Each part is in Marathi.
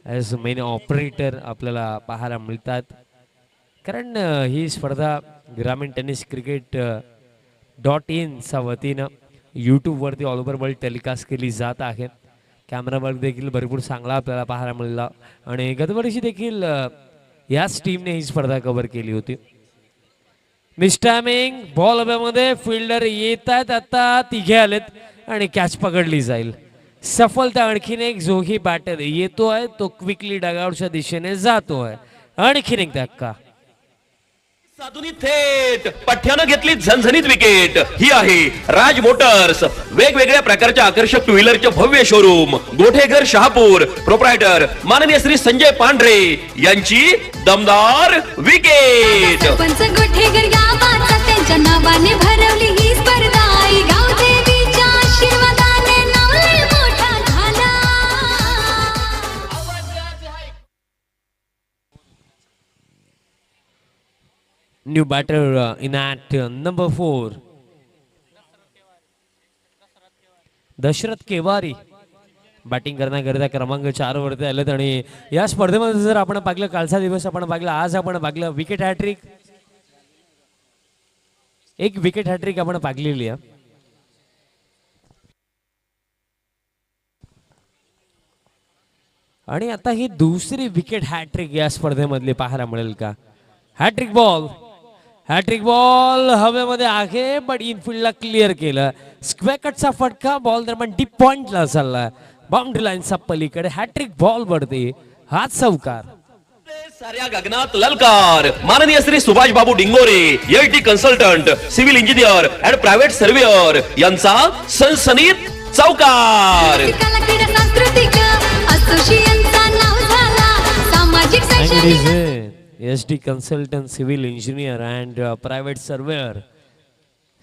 ॲज मेन ऑपरेटर आपल्याला पाहायला मिळतात. कारण ही स्पर्धा ग्रामीण टेनिस क्रिकेट .inच्या वतीनं यूट्यूबवरती ऑल ओव्हर वर्ल्ड टेलिकास्ट केली जात आहे. कॅमेरावर देखील भरपूर चांगला आपल्याला पाहायला मिळाला आणि गतवर्षी देखील याच टीमने ही स्पर्धा कव्हर केली होती. मिस्टॅमिंग बॉल हव्यामध्ये फिल्डर येत आहेत, आता तिघे आलेत आणि कॅच पकडली जाईल. सफलता आणखीन एक जो ही बॅटर येतोय तो क्विकली डगआउटच्या दिशेने जातोय. आणखीन एक धक्का. साधुनी थेट पठ्यानं घेतली झणझणीत विकेट. ही आहे राज मोटर्स, वेगवेगळ्या प्रकारच्या आकर्षक टू व्हीलरचे भव्य शोरूम. गोठेघर शहापूर, प्रोप्रायटर माननीय श्री संजय पांढरे यांची दमदार विकेट. सरपंच गोठेघर गावात त्यांच्या नावाने भरवली ही स्पर्धा. गावदेवीच्या आशीर्वादाने नाव लय मोठा झाला. New batter in at number 4. Dasharath केवारी बॅटिंग करण्याकरिता क्रमांक 4 वरती आलेत आणि या स्पर्धेमध्ये जर आपण पाहिलं कालचा दिवस आपण पाहिलं, आज आपण पाहिलं विकेट हॅट्रिक, एक विकेट हॅट्रिक आपण पाहिलेली आहे. आणि आता ही दुसरी विकेट हॅट्रिक या स्पर्धेमधली पाहायला मिळेल का? हॅट्रिक बॉल हवेमध्ये आहे बट इनफिल्डला क्लिअर केलं. स्क्वेअर कटचा फटका बॉल दरम्यान डीप पॉइंटला चालला, बाउंड्री लाईनच्या पलीकडे. हॅट्रिक बॉल वरती हात चौकार. साऱ्या गगनात ललकार. माननीय Shri Subhash Babu Dingore, LT consultant, civil engineer and private surveyor यांचा सनसनीत चौकार. क्रीडा सांस्कृतिक असोसिएशनचा नाव झाला. सामाजिक शैक्षणिक SD consultant, civil engineer and private surveyor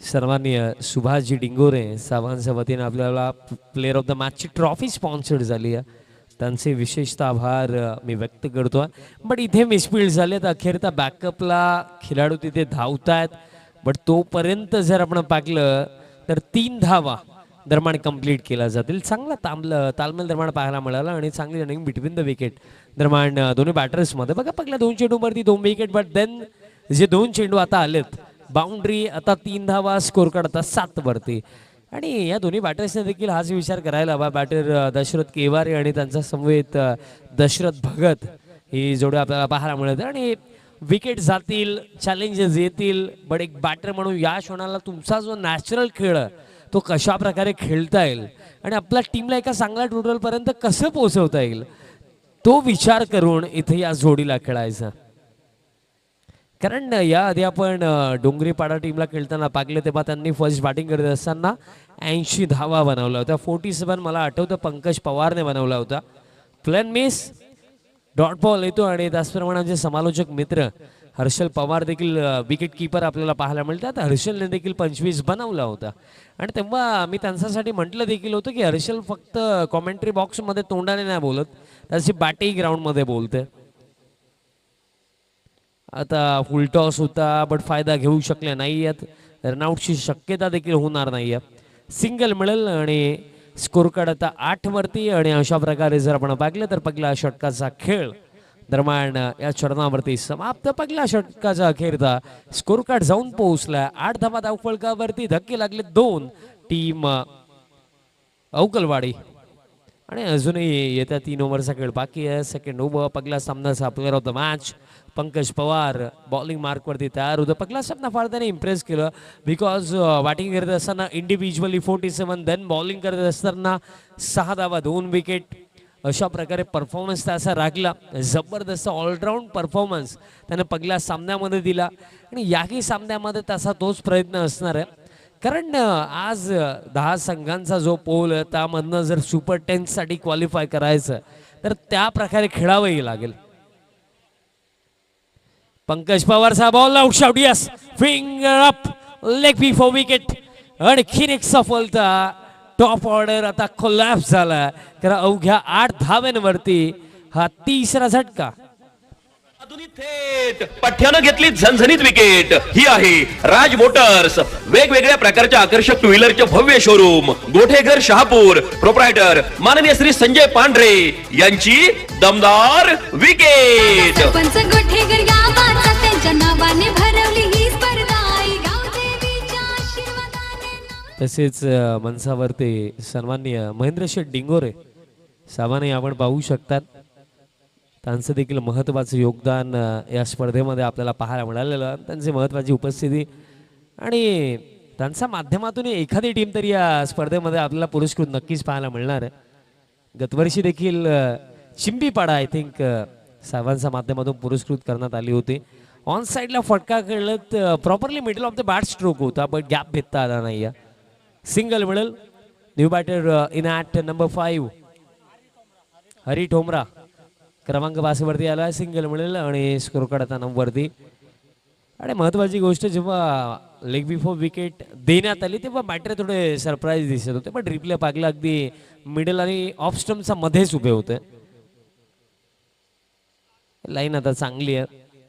सर्वांनी सुभाषजी डिंगोरे साहेबांच्या वतीने आपल्याला प्लेअर ऑफ द मॅचची ट्रॉफी स्पॉन्सर्ड झाली आहे. त्यांचे विशेषतः आभार मी व्यक्त करतो. बट इथे मिसफील्ड झाले तर अखेरता बॅकअपला खेळाडू तिथे धावतायत. बट तोपर्यंत जर आपण पाहिलं तर 3 धावा दरम्यान कंप्लीट केला जातील. चांगला तालमेल दरम्यान पाहायला मिळाला आणि चांगली रनिंग बिटवीन द विकेट दरम्यान दोन्ही बॅटर्समध्ये. बघा पहिल्या 2 चेंडूवरती 2 विकेट, बट देन जे 2 चेंडू आता आलेत बाउंड्री, आता 3 धावा, स्कोर कार्ड आता 7 वरती. आणि या दोन्ही बॅटर्सने देखील हाच विचार करायला हवा. बॅटर दशरथ केवारी आणि त्यांचा समवेत दशरथ भगत ही जोडी आपल्याला पाहायला मिळते. आणि विकेट जातील, चॅलेंजेस येतील, बट एक बॅटर म्हणून या क्षणाला तुमचा जो नॅचरल खेळ तो कशा प्रकारे खेळता येईल आणि आपल्या टीमला एका चांगल्या टोटलपर्यंत कसं पोहोचवता येईल तो विचार करून इथे या जोडीला खेळायचा. कारण याआधी आपण डोंगरीपाडा टीमला खेळताना पाहिलं तेव्हा त्यांनी फर्स्ट बॅटिंग करत असताना 80 धावा बनवल्या होत्या. 47 मला आठवतं पंकज पवारने बनवला होता. प्लेन मिस, डॉट बॉल येतो आणि त्याचप्रमाणे जे समालोचक मित्र हर्षल पवार देखील विकेट कीपर आपल्याला पाहायला मिळतात. हर्षलने देखील 25 बनवला होता आणि तेव्हा मी त्यांच्यासाठी म्हटलं देखील होतं की हर्षल फक्त कॉमेंट्री बॉक्समध्ये तोंडाने नाही बोलत, त्याची बॅटिंग ग्राउंडमध्ये बोलते. आता फुल टॉस होता बट फायदा घेऊ शकले नाही आहेत. रनआउटची शक्यता देखील होणार नाही आहे. सिंगल मिळेल आणि स्कोर कार्ड आता 8 वरती. आणि अशा प्रकारे जर आपण पाहिलं तर पहिला षटकाचा खेळ दरम्यान या चरणावरती समाप्त. पहिल्या षटकाचा अखेरचा स्कोर कार्ड जाऊन पोहोचला 8 धावा धावफलकावरती. धक्के लागले 2 टीम अवकलवाडी आणि अजूनही येत्या 3 ओव्हरचा खेळ बाकी आहे. सेकंड ओव्हर पहिला सामनाचा player of the match Pankaj Pawar bowling मार्कवरती तयार होतं. पहिला सामना फार त्याने इम्प्रेस केलं बिकॉज बॅटिंग करत असताना इंडिव्हिज्युअली 47, देन बॉलिंग करत असताना 6 धावा 2 विकेट. अशा प्रकारे परफॉर्मन्स त्याचा राखला. जबरदस्त ऑलराऊंड परफॉर्मन्स त्याने पहिल्या सामन्यामध्ये दिला आणि याही सामन्यामध्ये त्याचा तोच प्रयत्न असणार आहे. कारण आज 10 संघांचा जो पोल आहे त्यामधनं जर सुपर 10 साठी क्वालिफाय करायचं तर त्या प्रकारे खेळावंही लागेल. पंकज पवारचा ball out shot, yes, finger up, leg before wicket. आणखीन एक सफलता. टॉप ऑर्डर आता कोलॅप्स झाला कारण अवघ्या 8 धाव्यांवरती हा तिसरा झटका. आधुनिक थेट पठ्ठ्यानं घेतली झणझणीत विकेट ही आहे राज मोटर्स वेगवेगळ्या प्रकारच्या आकर्षक टू व्हीलरचे भव्य शोरूम गोठेघर शहापूर प्रोप्रायटर माननीय श्री संजय पांढरे यांची दमदार विकेट. सरपंच गोठेकर गावाचा त्यांच्या नावाने भरवली ही स्पर्धा आई गावदेवीच्या आशीर्वादाने नाव तसेच मंचावरती सन्माननीय महेंद्र शेठ डिंगोरे साहेबांनी आपण पाहू शकतात. त्यांचं देखील महत्त्वाचं योगदान या स्पर्धेमध्ये आपल्याला पाहायला मिळालेलं. त्यांची महत्त्वाची उपस्थिती आणि त्यांच्या माध्यमातून एखादी टीम तरी या स्पर्धेमध्ये आपल्याला पुरस्कृत नक्कीच पाहायला मिळणार आहे. गतवर्षी देखील चिंबीपाडा आय थिंक साहेबांच्या माध्यमातून पुरस्कृत करण्यात आली होती. ऑन साईडला फटका खेळत properly middle of the bat stroke होता बट गॅप भेटता आला नाही. सिंगल मिळेल new batter in at number 5 Hari Thomra क्रमांक 5 वरती आला. सिंगल मिळेल आणि स्कोर काढता नंबरवरती. आणि महत्त्वाची गोष्ट जेव्हा लेग बिफोर विकेट देण्यात आली तेव्हा बॅटर थोडे सरप्राईज दिसत होते पण रिप्ले पाकला अगदी मिडल आणि ऑफ स्टंपच्या मध्येच उभे होते. लाईन आता चांगली आहे.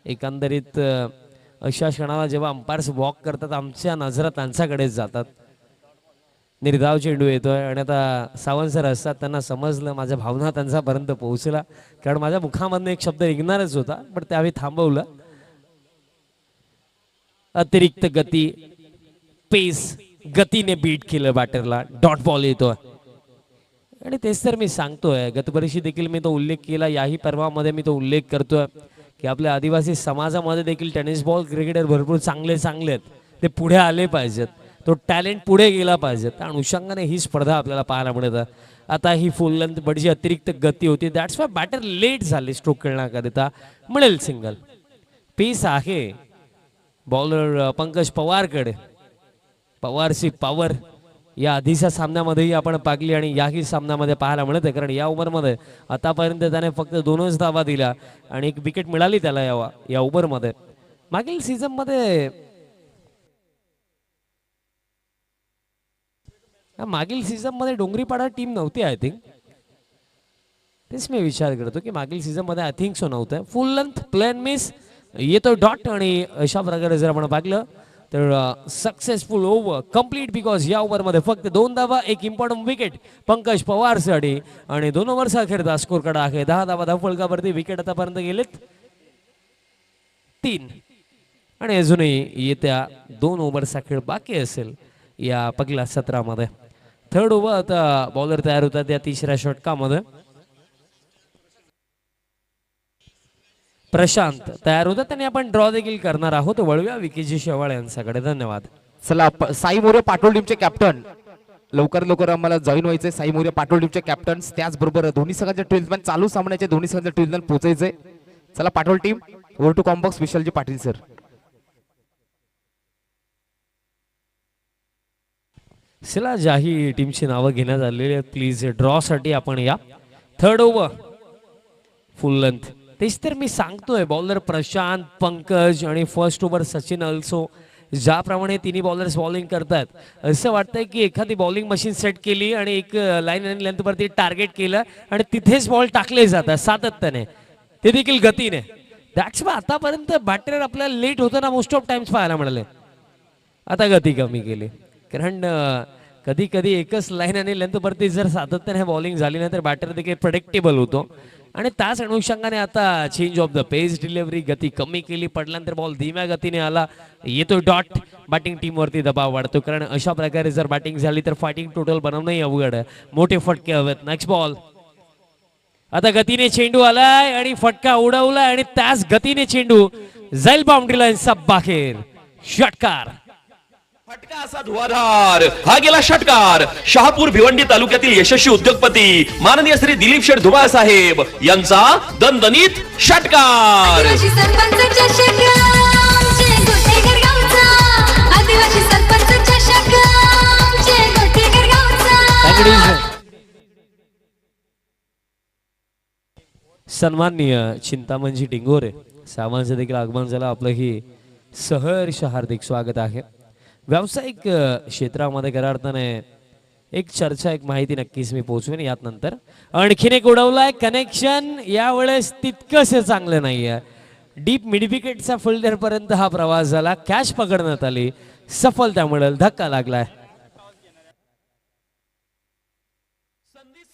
एकंदरीत अशा क्षणाला जेव्हा अंपायर्स वॉक करतात आमच्या नजरा त्यांच्याकडेच जातात. निर्धाव चेंडू येतोय आणि आता सावंत सर असतात त्यांना समजलं माझ्या भावना त्यांच्यापर्यंत पोहोचला कारण माझ्या मुखामधनं एक शब्द निघणारच होता पण त्यावेळी थांबवलं. अतिरिक्त गती पेस गतीने बीट केलं बॅटरला. डॉट बॉल येतोय आणि तेच तर मी सांगतोय. गतवर्षी देखील मी तो उल्लेख केला. याही पर्वामध्ये मी तो उल्लेख करतोय की आपल्या आदिवासी समाजामध्ये देखील टेनिस बॉल क्रिकेटर भरपूर चांगले आहेत. ते पुढे आले पाहिजेत. तो टॅलेंट पुढे गेला पाहिजे. त्या अनुषंगाने ही स्पर्धा आपल्याला पाहायला मिळत. आता ही फुल लेंथ बटची अतिरिक्त गती होती दॅट्स वाय बॅटर लेट झाले स्ट्रोक खेळण्याकरिता. मिळेल सिंगल. पेस आहे बॉलर पंकज पवारकडे. पवारची पॉवर या आधीच्या सामन्यामध्येही आपण पाहिली आणि याही सामन्यामध्ये पाहायला मिळते कारण या ओव्हरमध्ये आतापर्यंत त्याने फक्त 2च धावा दिल्या आणि एक विकेट मिळाली त्याला या ओव्हरमध्ये. मागील सीझनमध्ये डोंगरीपाडा टीम नव्हती आय थिंक. तेच मी विचार करतो की मागील सीझनमध्ये आय थिंक सो नव्हतं. फुल लेंथ प्लेन मिस येतो डॉट आणि अशा प्रकारे जर आपण पाहिलं तर सक्सेसफुल ओव्हर कम्प्लीट बिकॉज या ओव्हरमध्ये फक्त 2 धावा एक इम्पॉर्टंट विकेट पंकज पवारसाठी आणि 2 ओव्हरचा खेळता स्कोर कडा आहे 10 धावा धावफलकावरती. विकेट आतापर्यंत गेलेत 3 आणि अजूनही येत्या 2 ओव्हरचा खेळ बाकी असेल या पहिल्या सत्रामध्ये. थर्ड ओव्हर आता बॉलर तयार होतात या तिसऱ्या षटकामध्ये. प्रशांत तयार होतात आणि आपण ड्रॉ देखील करणार आहोत. वळव्या विकीजी शेवाळ यांच्याकडे. धन्यवाद. चला साई मोरे पाटोल टीमचे कॅप्टन लवकर आम्हाला जॉईन व्हायचे. साई मोरे पाटोल टीमचे कॅप्टन त्याचबरोबर दोन्ही संघांचे ट्रेल्समॅन चालू सामन्याचे दोन्ही संघांचे ट्रेल्समॅन पोहोचायचे. चला पाटोल टीम ओव्हर टू कॉम्बॉक्स विशालजी पाटील सर. चला ज्याही टीमची नावं घेण्यात आलेली आहेत प्लीज ड्रॉ साठी आपण या. थर्ड ओव्हर फुल लेंथ. तेच तर मी सांगतोय. बॉलर प्रशांत पंकज आणि फर्स्ट ओव्हर सचिन अल्सो ज्याप्रमाणे तिन्ही बॉलर्स बॉलिंग करतात असं वाटतंय की एखादी बॉलिंग मशीन सेट केली आणि एक लाईन आणि लेंथवरती टार्गेट केलं आणि तिथेच बॉल टाकले जातात सातत्याने ते देखील गतीने. दॅट्स वाय आतापर्यंत बॅटर आपल्याला लेट होताना मोस्ट ऑफ टाइम्स पाहायला मिळाले. आता गती कमी केली कारण कधी कधी एकच लाईन आणि लेंथवरती जर सातत्याने बॉलिंग झाली नाही तर बॅटर देखील प्रेडिक्टेबल होतो आणि त्याच अनुषंगाने आता change of the pace delivery गती कमी केली. पडल्यानंतर बॉल धीम्या गतीने आला. येतो डॉट. बॅटिंग टीमवरती दबाव वाढतो कारण अशा प्रकारे जर बॅटिंग झाली तर फायटिंग टोटल बनवणंही अवघड आहे. मोठे फटके हवेत. Next ball. आता गतीने चेंडू आलाय आणि फटका उडवलाय आणि त्याच गतीने चेंडू जाईल बाउंड्री लाईनचा बाहेर. षटकार. फटका असा धुवाधार हा गेला षटकार. शहापूर भिवंडी तालुक्यातील यशस्वी उद्योगपती माननीय श्री दिलीप शेठ धुमाळ साहेब यांचा दणदणीत षटकार. आदिवासी सरपंच चषक आमचे गोठेघर गावचा. आदिवासी सरपंच चषक आमचे गोठेघर गावचा. सन्माननीय चिंतामणजी डिंगोरे साहेबांचं देखील आगमन झालं. आपलं ही सहर्ष हार्दिक स्वागत आहे. व्यावसायिक क्षेत्रामध्ये खऱ्या अर्थाने एक चर्चा एक माहिती नक्कीच मी पोहोचवेन यात नंतर. आणखीन एक उडवलाय कनेक्शन. यावेळेस तितकंसे चांगलं नाहीये. डीप मिडविकेटचा फिल्डर पर्यंत हा प्रवास झाला. कॅच पकडण्यात आली, सफलता मिळेल. धक्का लागलाय.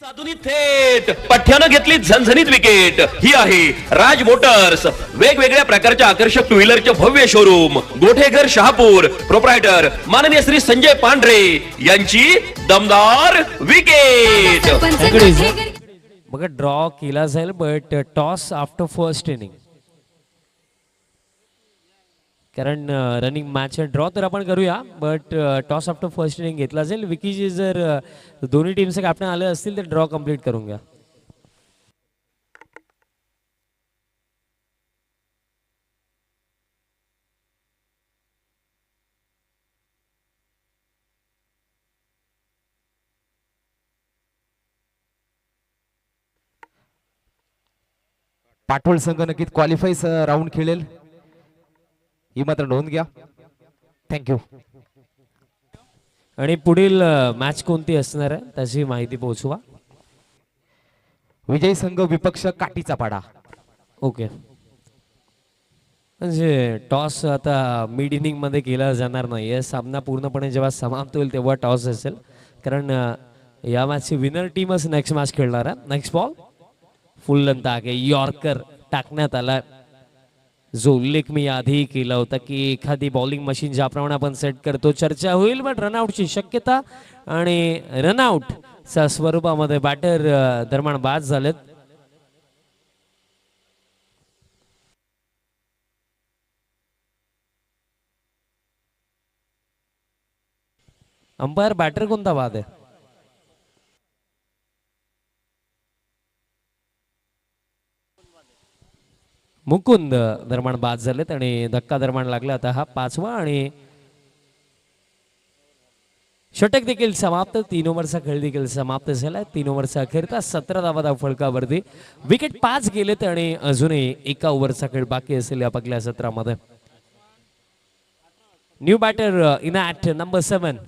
साधुनी थेट पठ्ठ्यानं घेतली झणझणीत विकेट. ही आहे राज मोटर्स, वेगवेगळ्या प्रकारच्या आकर्षक टू व्हीलरचे भव्य शोरूम, गोठेघर शहापूर. प्रोप्रायटर माननीय श्री संजय पांढरे यांची दमदार विकेट. सरपंच Agrees. गोठेकर बघा ड्रॉ केला जाईल, but toss after first inning, कारण रनिंग मॅच ड्रॉ तर आपण करूया, but toss after first inning घेतला जाईल. विकीचे जर दोन्ही टीमचे कॅप्टन आले असतील तर ड्रॉ कम्प्लीट करून घ्या. पाटोळ संघ नक्कीच क्वालिफाय राऊंड खेळेल, ही मात्र नोंद घ्या. थँक्यू. आणि पुढील मॅच कोणती असणार आहे त्याची माहिती पोहोचवा. विजयी संघ विपक्ष काठीचा पाडा. ओके, म्हणजे टॉस आता मिड इनिंग मध्ये केला जाणार नाहीये. सामना पूर्णपणे जेव्हा समाप्त होईल तेव्हा टॉस असेल, कारण या मॅचची विनर टीमच नेक्स्ट मॅच खेळणार आहे. नेक्स्ट बॉल फुल लेंथ आगे यॉर्कर टाकण्यात आला, जो उल्लेख मी आधी केला होता की एखादी बॉलिंग मशीन ज्याप्रमाणे आपण सेट करतो चर्चा होईल, बट रनआउटची शक्यता आणि रनआउट च्या स्वरूपामध्ये बॅटर दरम्यान बाद झालेत. अंपायर बॅटर कोणता बाद आहे? मुकुंद दरम्यान बाद झालेत आणि धक्का दरम्यान लागला. आता हा पाचवा आणि षटक देखील समाप्त. 3 ओव्हरचा खेळ देखील समाप्त झाला. 3 ओव्हरचा अखेरचा 17 धावा फलकावरती. विकेट 5 गेलेत आणि अजूनही 1 ओव्हरचा खेळ बाकी असेल या पहिल्या सत्रामध्ये. New batter in at number 7.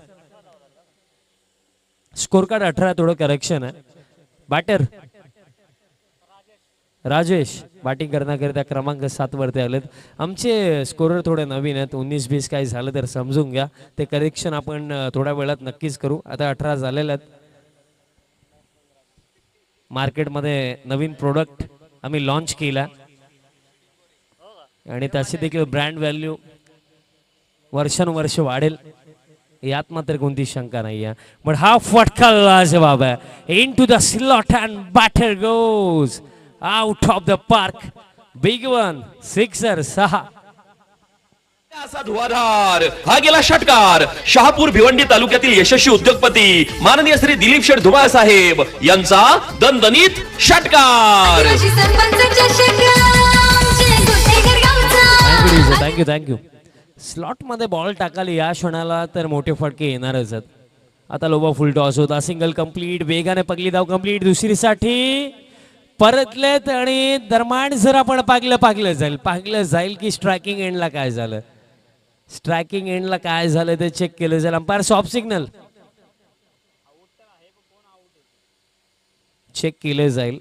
Score card 18, थोडं करेक्शन आहे. बॅटर राजेश बॅटिंग करण्याकरिता क्रमांक 7 वरती आलेत. आमचे स्कोरर थोडे नवीन आहेत, 19-20 काही झालं तर समजून घ्या. ते करेक्शन आपण थोड्या वेळात नक्कीच करू. आता 18 झालेले आहेत. मार्केटमध्ये नवीन प्रोडक्ट आम्ही लॉन्च केला आणि त्याची देखील ब्रँड व्हॅल्यू वर्षानुवर्ष वाढेल, यात मात्र कोणती शंका नाही आहे. पण हा फटका लाजवाब आहे. Into the slot and batter goes out of the park. Big one, sixer. 6 असा धुवाधार हा गेला षटकार. शहापूर भिवंडी तालुक्यातील यशस्वी उद्योगपती माननीय श्री दिलीप शेठ धुमाळ साहेब यांचा दणदणीत षटकार. आदिवासी सरपंचाच्या शेकामचे गोठेघर गावचा. थँक्यू. स्लॉट मध्ये बॉल टाकाल या क्षणाला तर मोठे फटके येणारच आहेत. आता लोबा फुल टॉस होता. Single complete. वेगाने पगली धाव कंप्लीट. दुसरीसाठी परतलेत आणि दरम्यान जर आपण पागलं जाईल की स्ट्रायकिंग एंडला काय झालं, स्ट्रायकिंग एंडला काय झालं ते चेक केलं जाईल. अंपायर सॉफ्ट सिग्नल चेक केलं जाईल.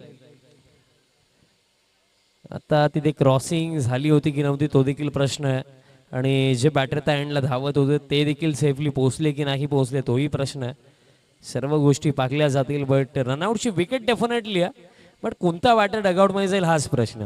आता तिथे क्रॉसिंग झाली होती की नव्हती तो देखील प्रश्न आहे, आणि जे बॅटर त्या एंडला धावत होते ते देखील सेफली पोहोचले की नाही पोहोचले तोही प्रश्न आहे. सर्व गोष्टी पाकल्या जातील, बट रनआउटची विकेट डेफिनेटली आहे, बट कोणता बॅटर डगआउट मध्ये जाईल हाच प्रश्न.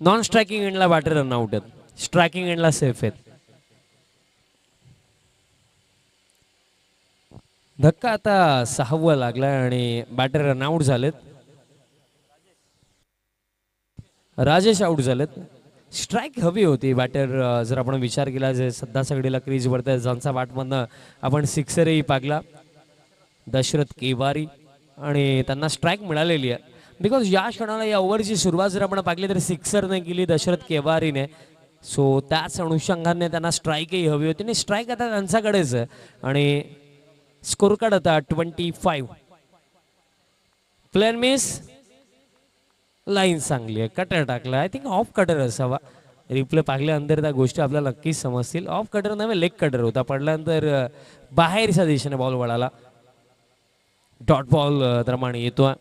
नॉन स्ट्रायकिंग एंडला बॅटर रनआउट आहेत, स्ट्रायकिंग एंडला सेफ आहेत. धक्का आता 6वा लागलाय आणि बॅटर रनआउट झालेत. राजेश आउट झालेत. स्ट्राईक हवी होती बॅटर जर आपण विचार केला जे सध्या सगळीला क्रीज वरती ज्यांचा बॅटमधनं आपण सिक्सरही पागला दशरथ केवारी, आणि त्यांना स्ट्राईक मिळालेली आहे. बिकॉज या क्षणाला या ओव्हरची सुरुवात जर आपण पाहिली तर सिक्सरने केली दशरथ केवारीने, सो त्याच अनुषंगाने त्यांना स्ट्राईकही हवी होती आणि स्ट्राईक आता त्यांच्याकडेच आहे. आणि स्कोर कार्ड आता 25. प्लेअर मिस, लाईन चांगली आहे, कटर टाकला. आय थिंक ऑफ कटर असावा. रिप्ले पाहिल्यानंतर त्या गोष्टी आपल्याला नक्कीच समजतील. ऑफ कटर नव्हे, लेग कटर होता. पडल्यानंतर बाहेरच्या दिशेने बॉल वळाला. डॉट बॉल प्रमाणे येतो,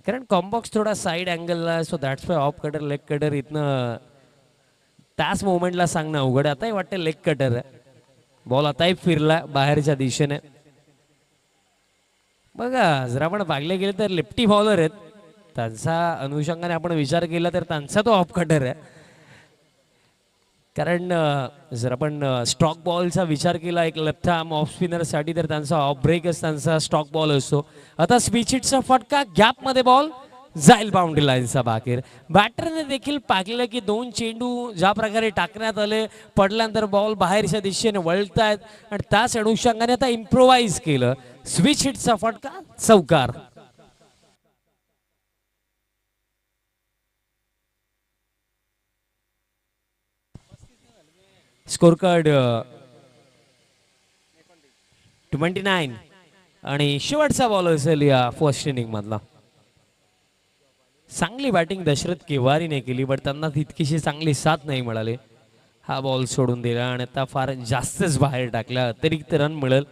कारण कॉम्बॉक्स थोडा साईड अँगलला, so that's why off cutter leg cutter इथनं त्याच मोमेंटला सांगणं अवघड आहे. आताही वाटतं लेग कटर आहे. बॉल आताही फिरला बाहेरच्या दिशेने. बघा जर आपण पाहिले गेले तर लेफ्टी बॉलर आहेत, त्यांचा अनुषंगाने आपण विचार केला तर त्यांचा तो ऑफ कटर आहे. कारण जर आपण स्टॉक बॉलचा विचार केला एक लेफ्ट आर्म ऑफ स्पिनरसाठी, तर त्यांचा ऑफ ब्रेकच त्यांचा स्टॉक बॉल असतो. आता स्पीच हिटचा फटका, गॅपमध्ये बॉल जाईल बाउंड्री लाईनचा बाहेर. बॅटरने देखील पाहिलं की 2 चेंडू ज्या प्रकारे टाकण्यात आले, पडल्यानंतर बॉल बाहेरच्या दिशेने वळतायत आणि त्याच अनुषंगाने आता इम्प्रोवाइज केलं. स्विच हिटचा फटका, चौकार. स्कोर कार्ड 29 आणि शेवटचा बॉल असेल या फर्स्ट इनिंग मधला. चांगली बॅटिंग दशरथ केवारीने केली, बट त्यांना तितकीशी चांगली साथ नाही मिळाली. हा बॉल सोडून दिला आणि आता फार जास्तच बाहेर टाकला. अतिरिक्त रन मिळेल,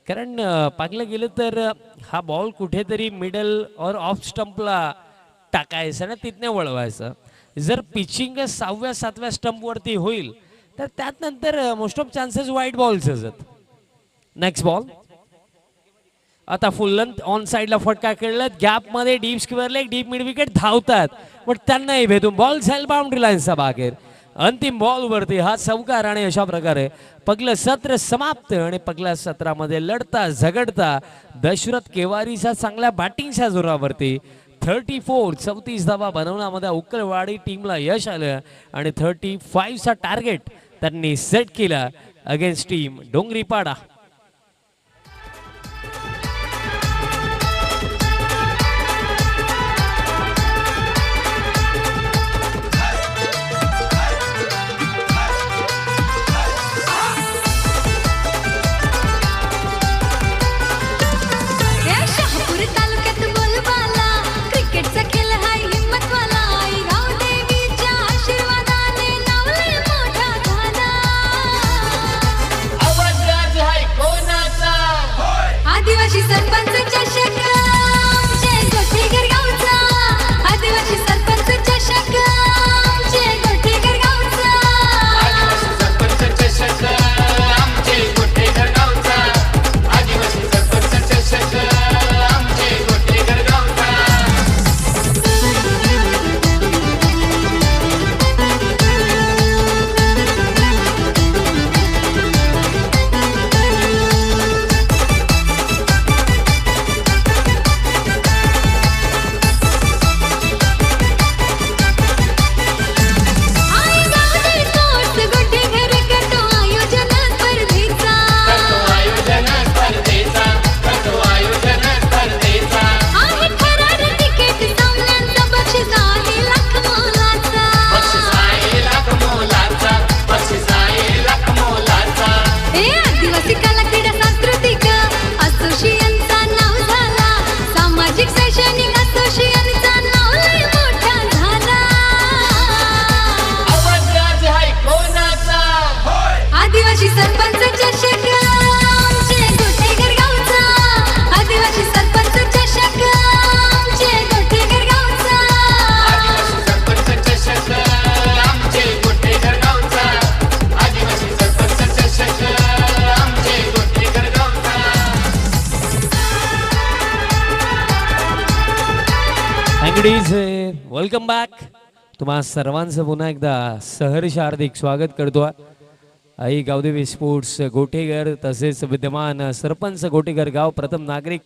कारण पाहिलं गेलं तर हा बॉल कुठेतरी मिडल और ऑफ स्टंपला टाकायचा ना, तिथने वळवायचं. जर पिचिंग 6व्या-7व्या स्टंपवरती होईल तर त्यात नंतर मोस्ट ऑफ चान्सेस वाईट बॉल्स असतात. नेक्स्ट बॉल आता फुल लेंथ ऑन साइडला फटका खेळलात, गॅप मध्ये deep square leg, deep mid wicket धावतात, पण त्यांनाही भेटून बॉल जाईल बाउंड्री लाईनचा बाहेर. अंतिम बॉल वरती हा चौकार आणि अशा प्रकारे पहिलं सत्र समाप्त. आणि पहिल्या सत्रामध्ये लढता झगडता दशरथ केवारीच्या चांगल्या बॅटिंगच्या जोरावरती 34 धावा बनवण्यामध्ये उकलवाडी टीमला यश आलं आणि 35चा टार्गेट त्यांनी सेट केला अगेन्स्ट टीम डोंगरीपाडा. शहापूर तालुक्यात बोलबाला क्रिकेटचा खेळ हाय हिम्मतवाला. आई गावदेवीच्या आशीर्वादाने नावलंय मोठा झाला. आवाज हाय कोणाचा? आदिवासी सरपंच चषक जय गोठेकर गावचा. आदिवासी सरपंच चषक जय गोठेकर गावचा. आदिवासी सरपंच चषक आमचे गोठेकर गावचा. आदिवासी सरपंच चषक आमचे गोठेकर गावचा. आई गावदे स्पोर्ट्स गोठेकर करतो आयोजन स्पर्धेचा. करतो आयोजन स्पर्धेचा. करतो आयोजन स्पर्धेचा. आहे थरार तिकीट सामन्यांचा बक्षीस आहे लाख मोलाचा. बक्षीस आहे लाख मोलाचा. बक्षीस आहे लाख मोलाचा. हे आदिवासी कला क्रीडा सांस्कृतिक असोसिएशनचा नाव झाला. सामाजिक शैक्षणिक असोसिएशनचा नाव लय मोठा झाला. आवाज हाय कोणाचा? आदिवासी सरपंच चषक जय गोठेकर गावचा. आदिवासी सरपंच चषक जय गोठेकर गावचा. आदिवासी सरपंच चषक आमचे गोठेकर गावचा. आदिवासी सरपंच चषक आमचे गोठेकर गावचा. थँक्यूज, वेलकम बॅक. तुम्हा सर्वांचं पुन्हा एकदा सहर्ष हार्दिक स्वागत करतो. आई गावदेवी स्पोर्ट्स गोठेघर तसेच विद्यमान सरपंच गोठेघर गाव प्रथम नागरिक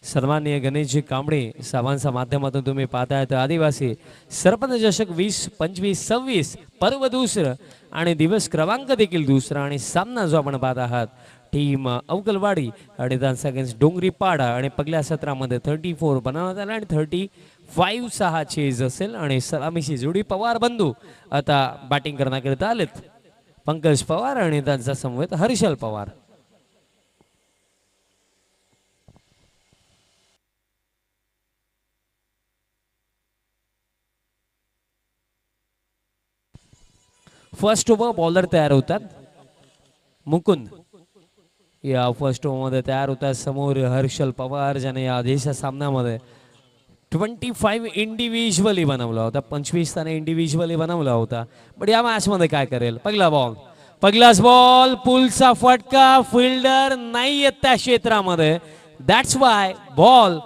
सन्माननीय गणेशजी कांबळे साहेबांच्या माध्यमातून तुम्ही पाहतायत आदिवासी सरपंच चषक 20, 25, 26 पर्व दुसरं आणि दिवस क्रमांक देखील दुसरा. आणि सामना जो आपण पाहत आहात टीम अवकलवाडी आणि त्यांचा अगेन्स्ट डोंगरीपाडा. आणि पहिल्या सत्रामध्ये 34 बनवण्यात आला आणि 35चा हा चेज असेल. आणि सलामीची जोडी पवार बंधू आता बॅटिंग करण्याकरिता आलेत. पंकज पवार आणि त्यांचा समवेत Harshal Pawar. First over bowler तयार होतात. मुकुंद या फर्स्ट ओव्हरमध्ये तयार होतात. समोर हर्षल पवार ज्याने या आधीच्या सामन्यामध्ये 25 इंडिव्हिज्युअली बनवला होता, 25 त्याने इंडिव्हिज्युअली बनवला होता. पण या मॅच मध्ये काय करेल? पहिला बॉल, पहिलाच बॉल, पुलचा फटका, फिल्डर नाही येत त्या क्षेत्रामध्ये. दॅट्स वाय बॉल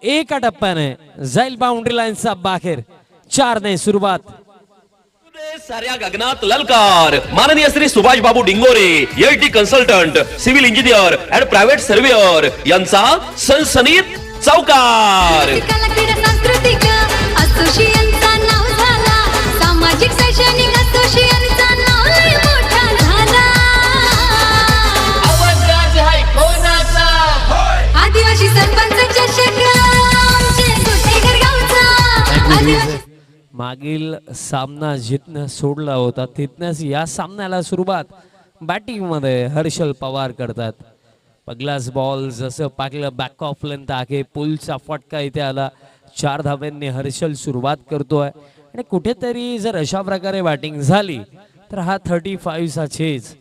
एका टप्प्याने जाईल बाउंड्री लाईनचा बाहेर. 4ने सुरुवात. साऱ्या गगनात ललकार. माननीय Shri Subhash Babu Dingore, LT consultant, civil engineer and private surveyor यांचा सनसनीत चौकार. रसिकाला क्रीडा सांस्कृतिक असोसिएशनचा नाव झाला. सामाजिक शैक्षणिक असोसिएशनचा नाव लय मोठा झाला. आवाज राज हाय कोणाचा? आदिवासी सरपंच चषक आमचे गोटेघर गावचा. आदिवासी मागील सामना जिथनं सोडला होता तिथनंच या सामन्याला सुरुवात बॅटिंग मध्ये हर्षल पवार करतात. पहिलाच बॉल जसं पाकलं बॅक ऑफ लेंथ आहे, पुलचा फटका इथे आला. 4 धाब्यांनी हर्षल सुरुवात करतोय आणि कुठेतरी जर अशा प्रकारे बॅटिंग झाली तर हा 35चा चेज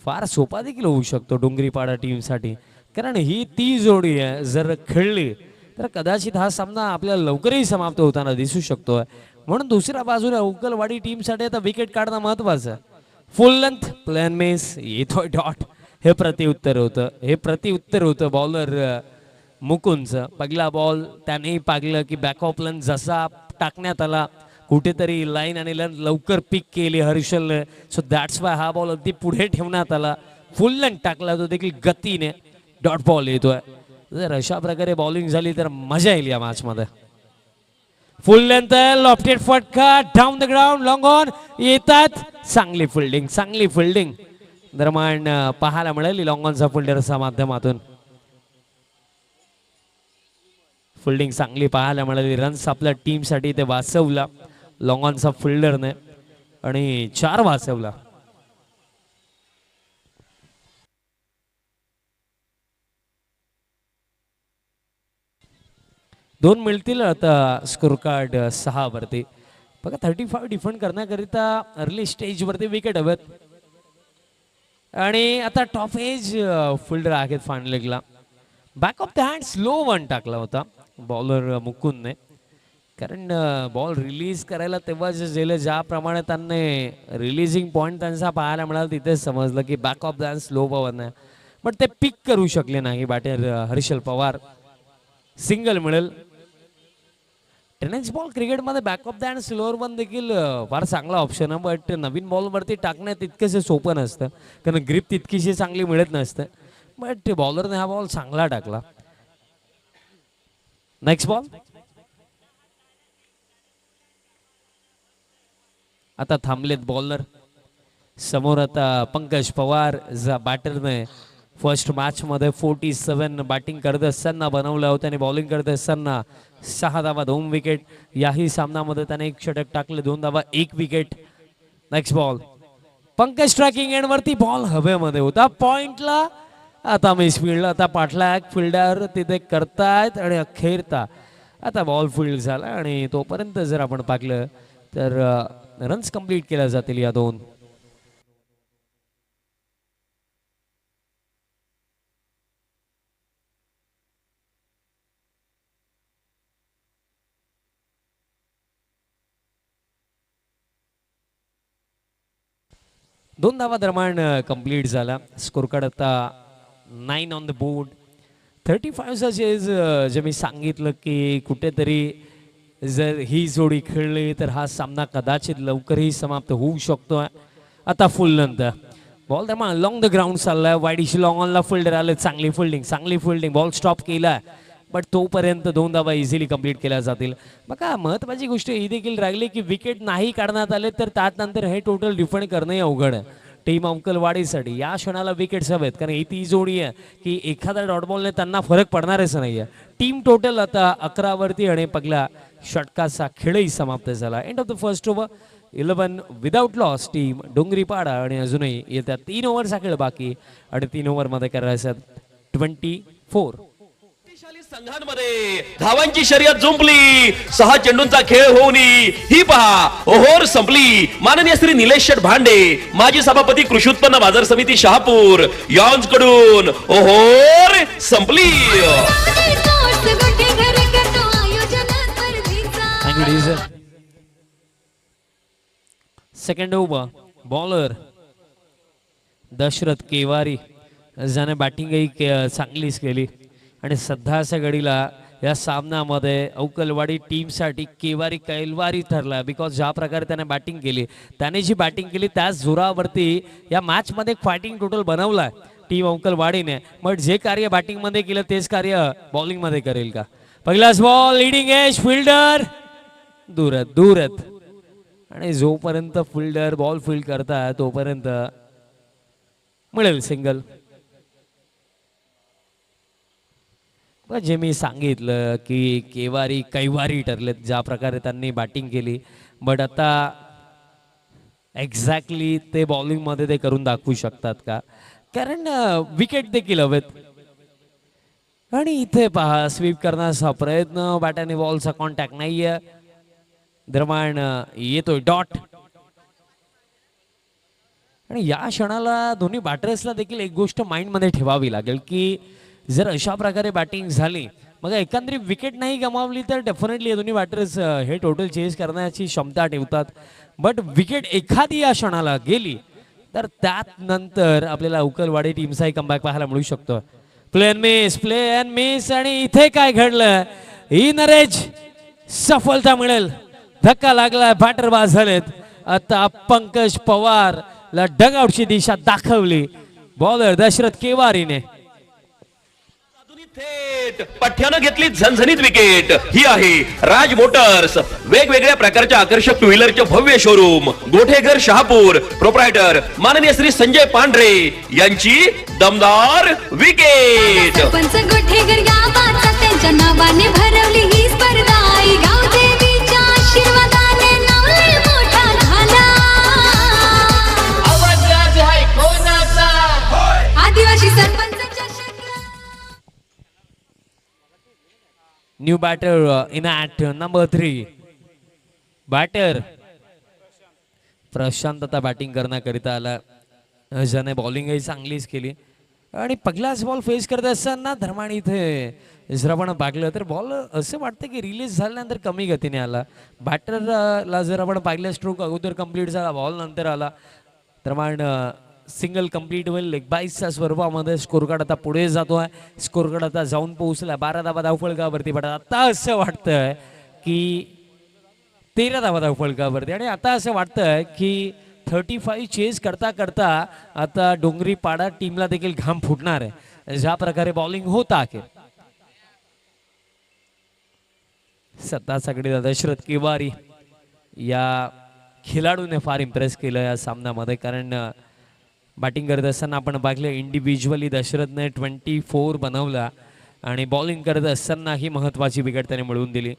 फार सोपा देखील होऊ शकतो डोंगरीपाडा टीमसाठी. कारण ही ती जोडी आहे, जर खेळली तर कदाचित हा सामना आपल्याला लवकरही समाप्त होताना दिसू शकतोय. म्हणून दुसऱ्या बाजूला उकलवाडी टीमसाठी आता विकेट काढणं महत्वाचं. फुल लेंथ प्लॅन मेस येतोय डॉट. हे प्रतिउत्तर होतं बॉलर मुकुंदचं. पहिला बॉल त्याने पागलं की बॅक ऑफ लेंथ जसा टाकण्यात आला, कुठेतरी लाईन आणि लेंथ लवकर पिक केली हर्षलने. सो दॅट्स वाय हा बॉल अगदी पुढे ठेवण्यात आला. फुल लेंथ टाकला तो देखील गतीने. डॉट बॉल येतोय. जर अशा प्रकारे बॉलिंग झाली तर मजा येईल या मॅच मध्ये. फुल लेंथ लॉफ्टेड फटका, down the ground, long on येतात. चांगली फिल्डिंग दरम्यान पाहायला मिळाली लॉंग ऑनचा फिल्डरच्या माध्यमातून. फिल्डिंग चांगली पाहायला मिळाली. रन्स आपल्या टीमसाठी ते वाचवला लॉंग ऑनचा फिल्डरने आणि 4 वाचवला. दोन मिळतील आता स्कोर कार्ड 6 वरती. बघा 35 डिफेंड करण्याकरिता अर्ली स्टेज वरती विकेट हवेत. आणि आता टॉप एज फिल्डर आहेत final. Back of the hand slow one टाकला होता बॉलर मुकुंदने. कारण बॉल रिलीज करायला तेव्हा जे गेलं ज्याप्रमाणे त्यांनी रिलीजिंग पॉईंट त्यांचा पाहायला मिळाला तिथेच समजलं की back of the hand slow one आहे. बट ते पिक करू शकले नाही बॅटर हर्षल पवार. सिंगल मिळेल. टेनिस बॉल क्रिकेटमध्ये back of the hand slower one देखील फार चांगला ऑप्शन आहे. बट नवीन बॉलवरती टाकण्यात तितकंसं सोपं नसतं कारण ग्रिप तितकीशी चांगली मिळत नसतं. बट बॉलरने हा बॉल चांगला टाकला. Next ball. आता थांबलेत बॉलर. समोर आता पंकज पवार जा बॅटरने फर्स्ट मॅच मध्ये 47 बॅटिंग करत असताना बनवलं होतं आणि बॉलिंग करत असताना 6 धावा 2 विकेट. याही सामन्यामध्ये त्याने 1 षटक टाकले, 2 धावा 1 wicket. Next ball. Pankaj tracking end वरती बॉल हवेमध्ये होता पॉइंटला. आता मिस फील्ड. आता पाठलाग फिल्डर तिथे करतायत आणि अखेरता आता बॉल फील्ड झाला आणि तोपर्यंत जर आपण पाहिलं तर रन्स कंप्लीट केल्या जातील या 2. दोन धावा दरम्यान कंप्लीट झाला. स्कोर कार्ड आता 9 ऑन द बोर्ड. 35चा चेज जे मी सांगितलं की कुठेतरी जर ही जोडी खेळली तर हा सामना कदाचित लवकरही समाप्त होऊ शकतो. आता फुल लेंथ बॉल दरम्यान लॉंग द ग्राउंड चाललाय. वाईडीशी लॉंग ऑनला फिल्डर आले. चांगली फिल्डिंग बॉल स्टॉप केलाय. बट तोपर्यंत 2 धावा इझिली कंप्लीट केल्या जातील. बघा महत्वाची गोष्ट ही देखील राहिली की विकेट नाही काढण्यात आले तर त्यानंतर हे टोटल डिफेंड करणंही अवघड आहे टीम अंकलवाडीसाठी. या क्षणाला विकेट्स हवेत कारण ही ती जोडी आहे की एखाद्या डॉट बॉलने त्यांना फरक पडणारच नाहीये. टीम टोटल आता 11 वरती आणि पहिला षटकाचा खेळही समाप्त झाला. End of the first over. 11 without loss team Dongripada आणि अजूनही येत्या 3 ओव्हरचा खेळ बाकी आणि 3 ओव्हरमध्ये करायचं 24. शक्तिशाली संघांमध्ये धावांची शर्यत जुंपली, 6 चेंडूंचा खेळ होऊन ही पहा ओहोर संपली. माननीय श्री निलेश शेठ भांडे, माजी सभापती कृषी उत्पन्न बाजार समिती शहापूर यांच कडून ओहोर संपली. सेकंड ओव्हर बॉलर दशरथ केवारी ज्याने बॅटिंगही चांगलीच केली आणि सध्याच्या घडीला या सामन्यामध्ये अवकलवाडी टीमसाठी केवारी कैलवारी ठरला. बिकॉज ज्या प्रकारे त्याने बॅटिंग केली, त्याने जी बॅटिंग केली त्याच जोरावरती या मॅचमध्ये एक फायटिंग टोटल बनवलाय टीम अवकलवाडीने. बट जे कार्य बॅटिंगमध्ये केलं तेच कार्य बॉलिंगमध्ये करेल का? पहिलाच बॉल लिडिंग एज फिल्डर दूरत दूरत, आणि जोपर्यंत फिल्डर बॉल फील्ड करताय तोपर्यंत मिळेल सिंगल. जे मी सांगितलं की केवारी कैवारी ठरलेत ज्या प्रकारे त्यांनी बॅटिंग केली, बट आता एक्झॅक्टली ते बॉलिंगमध्ये ते करून दाखवू शकतात का? कारण विकेट देखील हवेत. आणि इथे पहा स्वीप करण्याचा प्रयत्न, बॅटाने बॉलचा कॉन्टॅक्ट नाहीये दरम्यान येतोय डॉट. आणि या क्षणाला दोन्ही बॅटर्सला देखील एक गोष्ट माइंडमध्ये ठेवावी लागेल की जर अशा प्रकारे बॅटिंग झाली, मग एकंदरीत विकेट नाही गमावली तर डेफिनेटली दोन्ही बॅटर्स हे टोटल चेस करण्याची क्षमता ठेवतात. बट विकेट एखादी या क्षणाला गेली तर त्यात नंतर आपल्याला अवकलवाडी टीमचाही कमबॅक पाहायला मिळू शकतो. Play and miss. आणि इथे काय घडलं? ही नरेज सफलता मिळेल. धक्का लागला, बॅटर बाद झालेत. आता पंकज पवार ला डगआउटची दिशा दाखवली बॉलर दशरथ केवारीने. थेट पठ्यानं घेतली झणझणीत विकेट. ही आहे राज मोटर्स, वेगवेगळ्या प्रकारच्या आकर्षक टू व्हीलरचे भव्य शोरूम, गोठेघर शहापूर. प्रोप्रायटर माननीय श्री संजय पांढरे यांची दमदार विकेट. सरपंच गोठेकर गावाचा त्यांच्या नावाने भरवली ही स्पर्धा. गाव देवीच्या आशीर्वादाने नाव लय मोठा झाला. आवाज आज आहे कोणाचा? आदिवासी सरपंचाच्या new batter in at number 3. Batter Prashant आता बॅटिंग करण्याकरिता आला, ज्याने बॉलिंगही चांगलीच केली. आणि पहिलाच बॉल फेस करत असताना धर्माणी इथे जर आपण पाहिलं तर बॉल असं वाटतं की रिलीज झाल्यानंतर कमी गतीने आला. बॅटरला जर आपण पाहिलं स्ट्रोक अगोदर कंप्लीट झाला, बॉल नंतर आला, धर्माण सिंगल कंप्लीट होईल. लेग बाईसच्या स्वरूपामध्ये स्कोर कार्ड आता पुढे जातोय. स्कोर कार्ड आता जाऊन पोहोचला 12 धावा धावफलकावरती. पण आता असं वाटतंय की 13 धावा धावफलकावरती. आणि आता असं वाटतंय की 35 चेस करता करता आता डोंगरी पाडा टीमला देखील घाम फुटणार आहे ज्या प्रकारे बॉलिंग होत आहे. सत्तासाठी दशरथ केवारी या खेळाडूने फार इम्प्रेस केलं या सामन्यामध्ये. कारण बॅटिंग करत असताना आपण पाहिलं इंडिव्हिज्युअली दशरथने 24 बनवला आणि बॉलिंग करत असताना ही महत्त्वाची विकेट त्याने मिळवून दिली.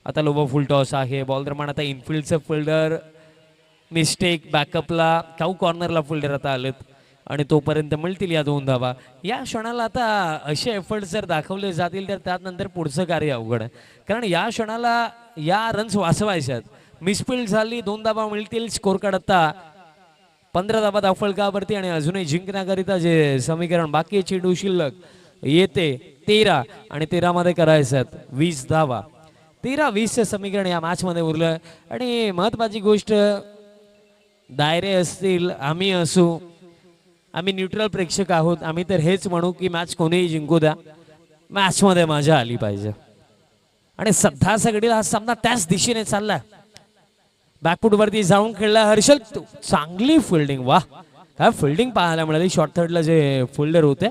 आता लोबो फुल टॉस आहे. बॉल दरम्यान आता इनफिल्डचं फिल्डर मिस्टेक, बॅकअपला काऊ कॉर्नरला फिल्डर आता आलेत आणि तोपर्यंत मिळतील या 2 धावा. या क्षणाला आता असे एफर्ट्स जर दाखवले जातील तर त्यानंतर पुढचं कार्य अवघड आहे. कारण या क्षणाला या रन्स वाचवायच्यात. मिसफिल्ड झाली, 2 धावा मिळतील. स्कोर कार्ड आता 15 धावा धावफलकावरती आणि अजूनही जिंकण्याकरिता जे समीकरण बाकी चेंडू शिल्लक येते 13 आणि 13 मध्ये करायचं 20 धावा. 13-20 समीकरण या मॅच मध्ये उरलं. आणि महत्वाची गोष्ट, दायरे असतील, आम्ही असू, आम्ही न्यूट्रल प्रेक्षक आहोत. आम्ही तर हेच म्हणू की मॅच कोणीही जिंकू द्या, मॅच मध्ये मजा आली पाहिजे. आणि सध्या सगळीला हा सामना त्याच दिशेने चाललाय. बॅकफूट वरती जाऊन खेळला हर्षल, चांगली फिल्डिंग. वा, काय फिल्डिंग पाहायला मिळाली शॉर्ट थर्डला जे फिल्डर होते.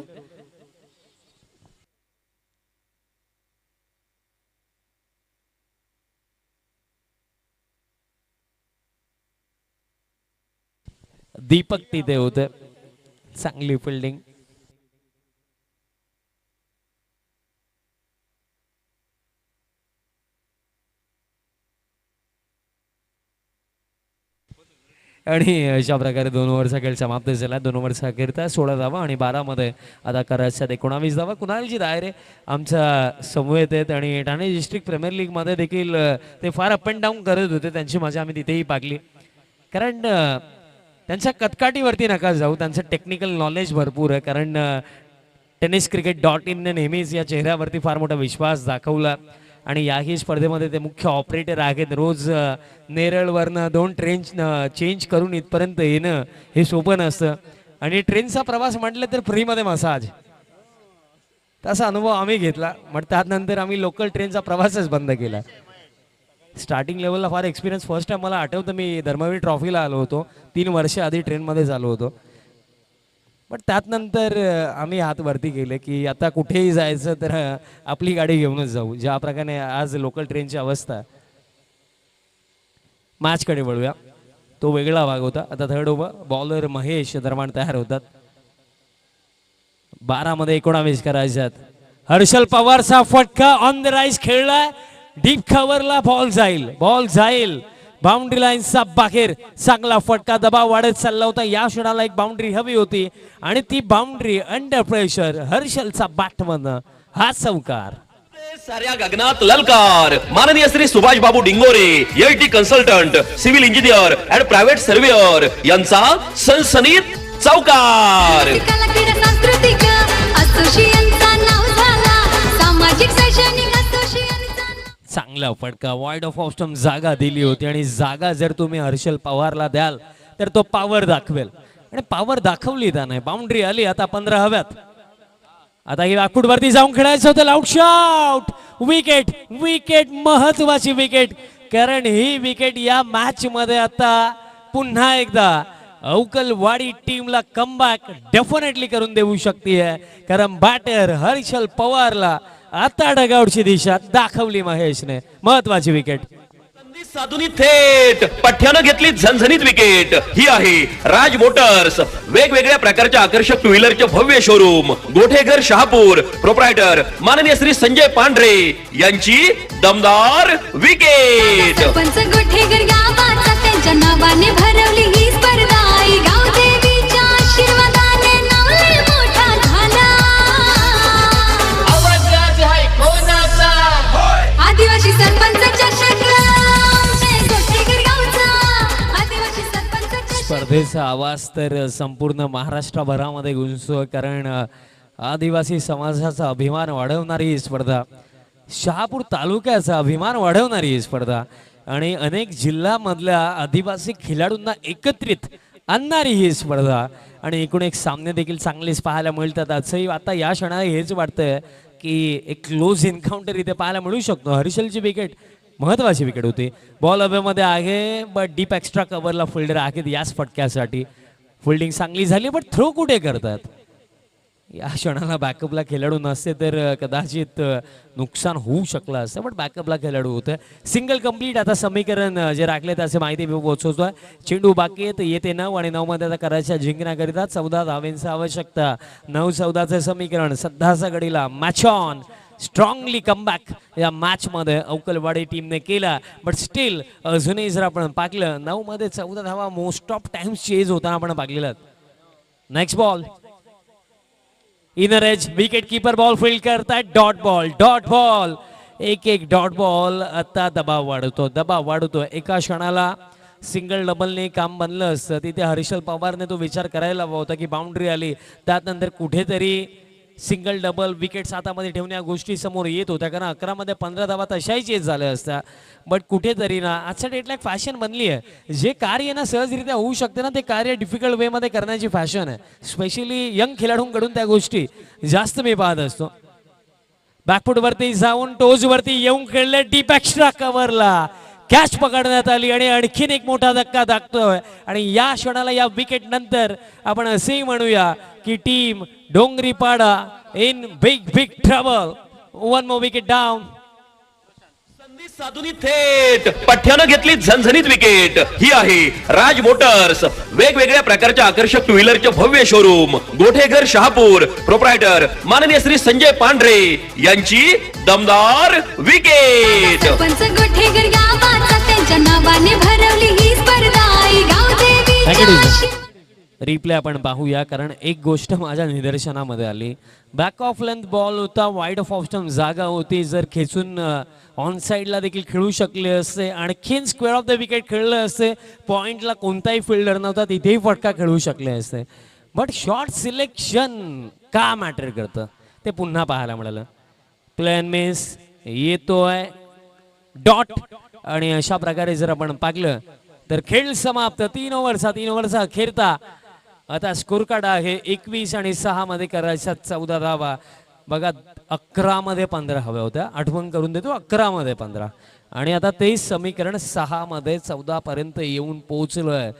दीपक तिथे होते, चांगली फिल्डिंग. आणि अशा प्रकारे 2 ओव्हरचा खेळ समाप्त झाला. 2 ओव्हरचा अखेरता 16 धावा आणि 12 मध्ये आता करायच्यात 19 धावा. कुणालजी दायरे आमचा समवेत आहेत आणि ठाणे डिस्ट्रिक्ट प्रीमियर लीगमध्ये देखील ते फार अप अँड डाऊन करत होते. त्यांची मजा आम्ही तिथेही पाकली, कारण त्यांच्या कटकाटीवरती नका जाऊ, त्यांचं टेक्निकल नॉलेज भरपूर आहे. कारण tenniscricket.in ने नेहमीच या चेहऱ्यावरती फार मोठा विश्वास दाखवला आणि याही स्पर्धेमध्ये ते मुख्य ऑपरेटर आहेत. रोज नेरळवरनं 2 ट्रेन चेंज करून इथपर्यंत येणं हे सोपं नसतं आणि ट्रेनचा प्रवास म्हटलं तर फ्रीमध्ये मसाज, तसा अनुभव आम्ही घेतला. मग त्यानंतर आम्ही लोकल ट्रेनचा प्रवासच बंद केला. स्टार्टिंग लेवलला फार एक्सपिरियन्स, फर्स्ट टाइम मला आठवतं मी धर्मवीर ट्रॉफीला आलो होतो, 3 वर्ष आधी ट्रेनमध्ये आलो होतो. पण त्यानंतर आम्ही हात वरती केले की आता कुठेही जायचं तर आपली गाडी घेऊनच जाऊ. ज्या प्रकारे आज लोकल ट्रेनची अवस्था. मॅचकडे वळूया, तो वेगळा भाग होता. आता थर्ड ओव्हर, बॉलर महेश दरम्यान तयार होतात. 12 मध्ये 19 करायच्यात. हर्षल पवारचा फटका ऑन द राईज खेळला, डीप कव्हरला बॉल जाईल बाउंड्री लाईनचा बाहेर. चांगला फटका, दबाव वाढत चालला होता. या क्षणाला एक बाउंड्री हवी होती आणि ती बाउंड्री अंडर प्रेशर हर्षलचा बॅटमधनं हा चौकार. साऱ्या गगनात ललकार. माननीय Shri Subhash Babu Dingore, LT consultant, civil engineer and private surveyor यांचा सनसनीत चौकार. कला क्रीडा सांस्कृतिक असोसिएशनचा नाव झाला, सामाजिक शैक्षणिक असोसिएशनचा. चांगला फटका, वाईड ऑफ ऑस्टम जागा दिली होती आणि जागा जर तुम्ही हर्षल पवारला द्याल तर तो पॉवर दाखवेल आणि पॉवर दाखवली त्याने. बाउंड्री आली, आता 15 हव्यात. आता ही वरती जाऊन खेळायचं होतं. आउट शॉट, विकेट, महत्वाची विकेट, कारण ही विकेट या मॅच मध्ये आता पुन्हा एकदा अवकलवाडी टीमला कमबॅक डेफिनेटली करून देऊ शकते. कारण बॅटर हर्षल पवारला आता डगआउटची दिशा दाखवली महेशने. महत्वाची विकेट. संधी साधून थेट पठ्यानं घेतली झणझणीत विकेट. ही आहे राज मोटर्स, वेगवेगळ्या प्रकारच्या आकर्षक टू व्हीलरचे भव्य शोरूम, गोठेघर शहापूर, प्रोप्रायटर माननीय श्री संजय पांढरे यांची दमदार विकेट. सरपंच गोठेकर गावाचा त्यांच्या नावाने भरवली ही स्पर्धा. आई गाव देवीच्या आशीर्वादाने नाव लय मोठा झाला. आवाज आज आहे कोणाचा? आदिवासी सरपंचाच्या आमचे गोठेकर गावचा आदिवासी सरपंचाच्या. स्पर्धेचा आवाज तर संपूर्ण महाराष्ट्रभरामध्ये गुंजतो, कारण आदिवासी समाजाचा अभिमान वाढवणारी ही स्पर्धा, शहापूर तालुक्याचा अभिमान वाढवणारी ही स्पर्धा आणि अनेक जिल्ह्यामधल्या आदिवासी खेळाडूंना एकत्रित आणणारी ही स्पर्धा आणि एकूण एक सामने देखील चांगलेच पाहायला मिळतात. आजही आता या क्षणाला हेच वाटतंय की एक क्लोज एन्काउंटर इथे पाहायला मिळू शकतो. हर्षलची विकेट महत्वाची विकेट होती. बॉल हवेमध्ये आहे, बट डीप एक्स्ट्रा कव्हरला फिल्डर आहेत याच फटक्यासाठी. फिल्डिंग चांगली झाली, बट थ्रो कुठे करतात. या क्षणाला बॅकअपला खेळाडू नसते तर कदाचित नुकसान होऊ शकलं असतं, पण बॅकअपला खेळाडू होतं. Single complete. आता समीकरण जे राखले त्याचे माहिती पोहोचवतोय. चेंडू बाकी येते 9 आणि 9 मध्ये आता करायच्या जिंकण्याकरिता 14 धावेंची आवश्यकता. 9-14चं समीकरण. सध्याच्या घडीला मॅच ऑन. स्ट्रॉंगली कमबॅक या मॅच मध्ये अवकलवाडी टीमने केला, बट स्टील अजूनही जर आपण पाकलं 9 मध्ये 14 धावा मोस्ट ऑफ टाइम्स चेज होताना आपण पाकलेला. Next ball, inner edge, wicket keeper ball field करतायत. Dot ball. एक डॉट बॉल. आता दबाव वाढवतो. एका क्षणाला सिंगल डबलने काम बनलं असतं. तिथे हर्षल पवारने तो विचार करायला हवा होता की बाउंड्री आली, त्यानंतर कुठेतरी सिंगल डबल विकेट्स हातामध्ये ठेवण्या गोष्टी समोर येत होत्या, कारण 11 मध्ये 15 धावा तशाही चेज झाल्या असत्या. बट कुठेतरी ना आजच्या डेटला एक फॅशन बनली आहे, जे कार्य ना सहजरित्या होऊ शकते ना ते कार्य डिफिकल्ट वे मध्ये करण्याची फॅशन आहे. स्पेशली यंग खेळाडूंकडून त्या गोष्टी जास्त मी पाहत असतो. बॅकफुट वरती जाऊन टोज वरती येऊन खेळले, डीप एक्स्ट्रा कव्हरला कॅच पकडण्यात आली आणि आणखीन एक मोठा धक्का दाखतोय. आणि या क्षणाला या विकेट नंतर आपण असेही म्हणूया की team Dongripada in big trouble. 1 more wicket down. संधी साधून थेट पठ्यानं घेतली झणझणीत विकेट. ही आहे राज मोटर्स, वेगवेगळ्या प्रकारच्या आकर्षक टू व्हीलरचे भव्य शोरूम, गोठेघर शहापूर, प्रोप्रायटर माननीय श्री संजय पांढरे यांची दमदार विकेट. सरपंच गोठेकर गावाचा त्यांच्या नावाने भरवली ही स्पर्धा. आई गाव देवी देवीच्या रिप्ले आपण पाहूया, कारण एक गोष्ट माझ्या निदर्शनामध्ये आली. बॅक ऑफ लेंथ बॉल होता, वाईड ऑफ ऑप्शन जागा होती. जर खेचून ऑन साईडला देखील खेळू शकले असते, आणखीन स्क्वेअर ऑफ द विकेट खेळलं असते, पॉइंटला कोणताही फिल्डर नव्हता, तिथेही फटका खेळू शकले असते. बट शॉर्ट सिलेक्शन का मॅटर करतं ते पुन्हा पाहायला मिळालं. प्लेन मिस येतोय डॉट, आणि अशा प्रकारे जर आपण पाहिलं तर खेळ समाप्त. 3 ओव्हरचा अखेरता आता स्कोर कार्ड आहे 21 आणि 6 मध्ये करायचा 14 धावा. बघा 11 मध्ये 15 हव्या होत्या, आठवण करून देतो 11 मध्ये 15, आणि आता तेच समीकरण 6 मध्ये 14 पर्यंत येऊन पोहोचलोय.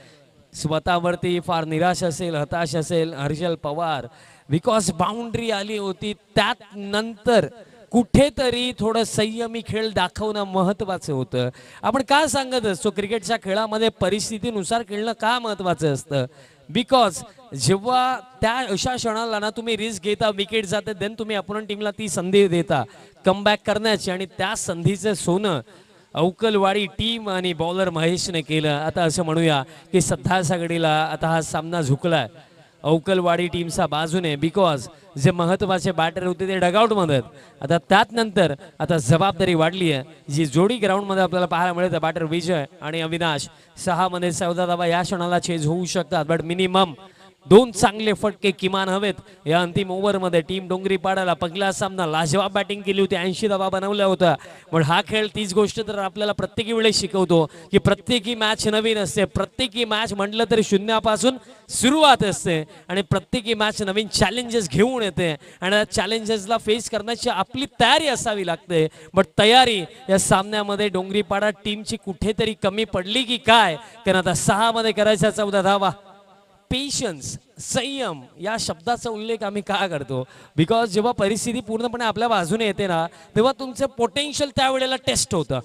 स्वतःवरती फार निराश असेल, हताश असेल हर्षल पवार, बिकॉज बाउंड्री आली होती. त्यात नंतर कुठेतरी थोडं संयमी खेळ दाखवणं महत्वाचं होतं. आपण का सांगत असतो क्रिकेटच्या खेळामध्ये परिस्थितीनुसार खेळणं का महत्वाचं असतं? बिकॉज जेव्हा त्या अशा क्षणाला ना तुम्ही रिस्क घेता, विकेट जाते, देन तुम्ही अपोनंट टीमला ती संधी देता कमबॅक करण्याची, आणि त्या संधीचं सोनं अवकलवाडी टीम आणि बॉलर महेशने केलं. आता असं म्हणूया की सध्या सगळीला आता हा सामना झुकलाय अवकलवाडी टीमच्या बाजूने, बिकॉज जे महत्वाचे बॅटर होते ते डगआउटमध्ये. आता त्यात नंतर आता जबाबदारी वाढली आहे. जी जोडी ग्राउंडमध्ये आपल्याला पाहायला मिळते, बॅटर विजय आणि अविनाश. 6 मध्ये 14 धावा या क्षणाला चेज होऊ शकतात, बट मिनिमम 2 चांगले फटके किमान हवेत या अंतिम ओव्हरमध्ये. टीम डोंगरी पाडाला पहिला सामना लाजवाब बॅटिंग केली होती, 80 धावा बनवल्या होत्या. पण हा खेळ तीच गोष्ट तर आपल्याला प्रत्येकी वेळेस शिकवतो की प्रत्येकी मॅच नवीन असते, प्रत्येकी मॅच म्हटलं तरी शून्यापासून सुरुवात असते, आणि प्रत्येकी मॅच नवीन चॅलेंजेस घेऊन येते, आणि चॅलेंजेसला फेस करण्याची आपली तयारी असावी लागते. बट तयारी या सामन्यामध्ये डोंगरीपाडा टीमची कुठेतरी कमी पडली की काय? कारण आता 6 मध्ये करायचा 14 धावा. पेशन्स, संयम या शब्दाचा उल्लेख आम्ही का करतो? बिकॉज जेव्हा परिस्थिती पूर्णपणे आपल्या बाजूने येते ना, तेव्हा तुमचं पोटेन्शियल त्यावेळेला टेस्ट होतं.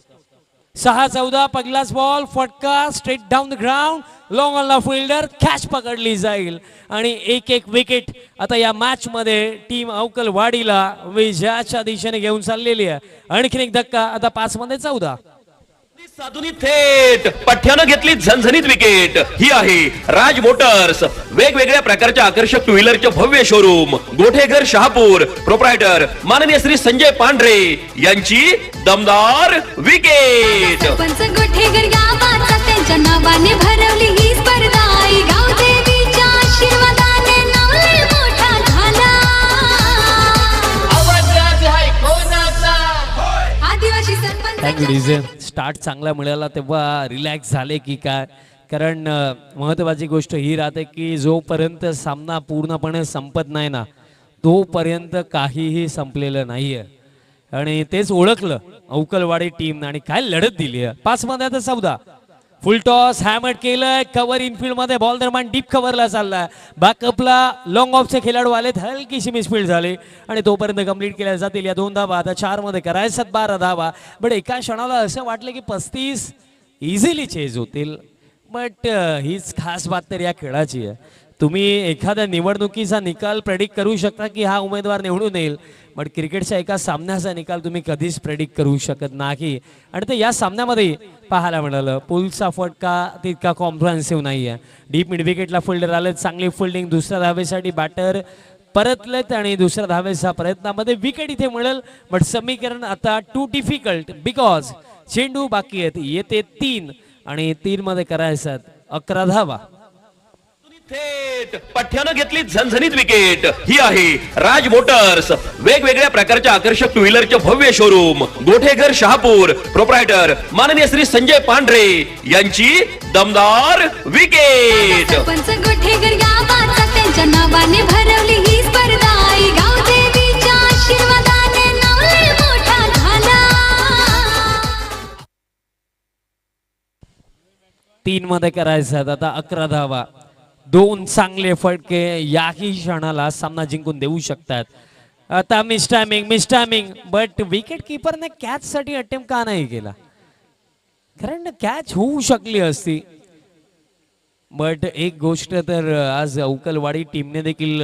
6-14 पहिलाच बॉल, फटका straight down the ground, long on ला फिल्डर, कॅच पकडली जाईल, आणि एक विकेट आता या मॅच मध्ये टीम अवकलवाडीला विजयाच्या दिशेने घेऊन चाललेली आहे. आणखीन एक धक्का, आता 5 मध्ये 14. साधुनी थेट पठ्यानं घेतली झणझणीत विकेट. ही आहे राज मोटर्स, वेगवेगळ्या प्रकारच्या आकर्षक टू व्हीलरचे भव्य शोरूम, गोठेघर शहापूर. प्रोप्रायटर माननीय श्री संजय पांढरे यांची दमदार विकेट. सरपंच गोठेकर गावाचा त्यांच्या नावाने भरवली ही स्पर्धा. आई गाव देवीच्या आशीर्वादाने नाव लय मोठा झाला. आवाज आज आहे कोणाचा? आदिवासी सरपंच थँक्यू डीजे. स्टार्ट चांगला मिळाला तेव्हा रिलॅक्स झाले की काय? कारण महत्त्वाची गोष्ट ही राहते की जोपर्यंत सामना पूर्णपणे संपत नाही ना, तोपर्यंत काहीही संपलेलं नाही आहे, आणि तेच ओळखलं अवकलवाडी टीम, आणि काय लढत दिली आहे. 5 मध्ये आता 14. फुल टॉस हॅमर केलंय, कव्हर इनफिल्ड मध्ये बॉल दरम्यान डीप कव्हरला चाललाय. बॅकअपला लॉंग ऑफचे खेळाडू आलेत, हलकीशी मिसफील्ड झाली, आणि तोपर्यंत कंप्लीट केल्या जातील या 2 धावा. आता 4 मध्ये करायच्यात 12 धावा. बट एका क्षणाला असं वाटलं की 35 इझिली चेज होतील, बट हीच खास बात तर या खेळाची आहे. तुम्ही एखाद्या निवडणुकीचा निकाल प्रेडिक्ट करू शकता की हा उमेदवार निवडून येईल, बट क्रिकेटच्या एका सामन्याचा निकाल तुम्ही कधीच प्रेडिक्ट करू शकत नाही, आणि ते या सामन्यामध्ये पाहायला मिळालं. पुलचा फटका तितका कॉम्प्रिहेन्सिव्ह नाही आहे. डीप मिड विकेटला फिल्डर आले, चांगली फिल्डिंग. दुसऱ्या धावेसाठी बॅटर परतलेत, आणि दुसऱ्या धावेच्या प्रयत्नामध्ये विकेट इथे मिळेल. बट समीकरण आता टू डिफिकल्ट, बिकॉज चेंडू बाकी आहेत. येते 3, आणि 3 मध्ये करायचं 11 धावा. थेट पठ्यानं घेतली झणझणीत विकेट. ही आहे राज मोटर्स, वेगवेगळ्या प्रकारच्या आकर्षक टू व्हीलरचे भव्य शोरूम, गोठेघर शहापूर. प्रोप्रायटर माननीय श्री संजय पांढरे यांची दमदार विकेट. सरपंच गोठेकर गावाचा त्यांच्या नावाने भरवली ही स्पर्धा. आई गाव देवीच्या आशीर्वादाने नाव लय मोठा झाला. 3 मध्ये करायचं आता 11 धावा. 2 चांगले फटके याही क्षणाला सामना जिंकून देऊ शकतात. आता मिस टायमिंग, बट विकेट किपरने कॅच साठी अटेम्प्ट का नाही केला? कारण कॅच होऊ शकली असती. बट एक गोष्ट तर आज अवकलवाडी टीमने देखील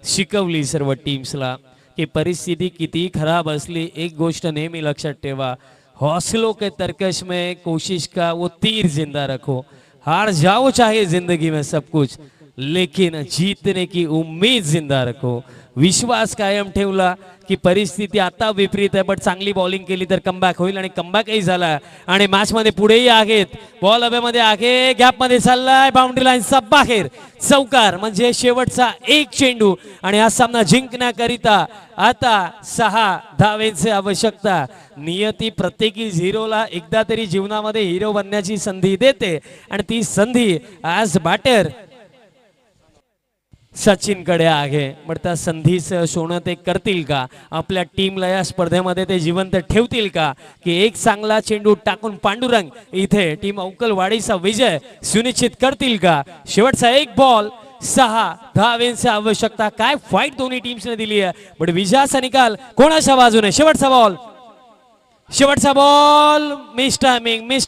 शिकवली सर्व टीम्सला की परिस्थिती किती खराब असली, एक गोष्ट नेहमी लक्षात ठेवा, हौसलों के तरकश में कोशिश का वो तीर जिंदा रखो. हार जाओ चाहे जिंदगी में सब कुछ, लेकिन जीतने की उम्मीद जिंदा रखो. विश्वास कायम ठेवला की परिस्थिती आता विपरीत आहे, पण चांगली बॉलिंग केली तर कमबॅक होईल आणि कमबॅकही झाला आणि मॅच मध्ये पुढेही आहेत. बॉल हवेमध्ये आहे, गॅप मध्ये चाललाय, बाउंड्री लाईनचा बाहेर चौकार म्हणजे शेवटचा एक चेंडू आणि हा सामना जिंकण्याकरिता आता 6 धावेंची आवश्यकता. नियती प्रत्येकी झिरोला एकदा तरी जीवनामध्ये हिरो बनण्याची संधी देते आणि ती संधी आज बॅटर सचिन कडे आहे. पण त्या संधीचं सोनं ते करतील का? आपल्या टीमला या स्पर्धेमध्ये ते जिवंत ठेवतील का? की एक चांगला चेंडू टाकून पांडुरंग इथे टीम अवकलवाडीचा विजय सुनिश्चित करतील का? शेवटचा एक बॉल, 6 धावेंची आवश्यकता. काय फाईट दोन्ही टीम्सने दिली आहे, पण विजयाचा निकाल कोणाच्या बाजूने? शेवटचा बॉल मिस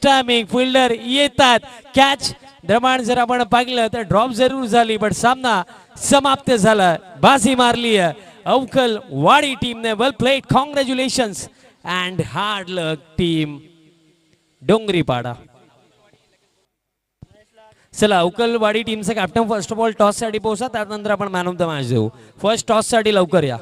टायमिंग फिल्डर येतात, कॅच दरम्यान जर आपण पाहिलं तर ड्रॉप जरूर झाली, पण सामना समाप्त झाला. बाजी मारली अवकलवाडी टीमने. Well played, congratulations and hard luck team Dongripada. चला, अवकलवाडी टीमचा captain first of all toss साठी पोहोचा, त्यानंतर आपण मॅन ऑफ द मॅच देऊ. फर्स्ट टॉस साठी लवकर या.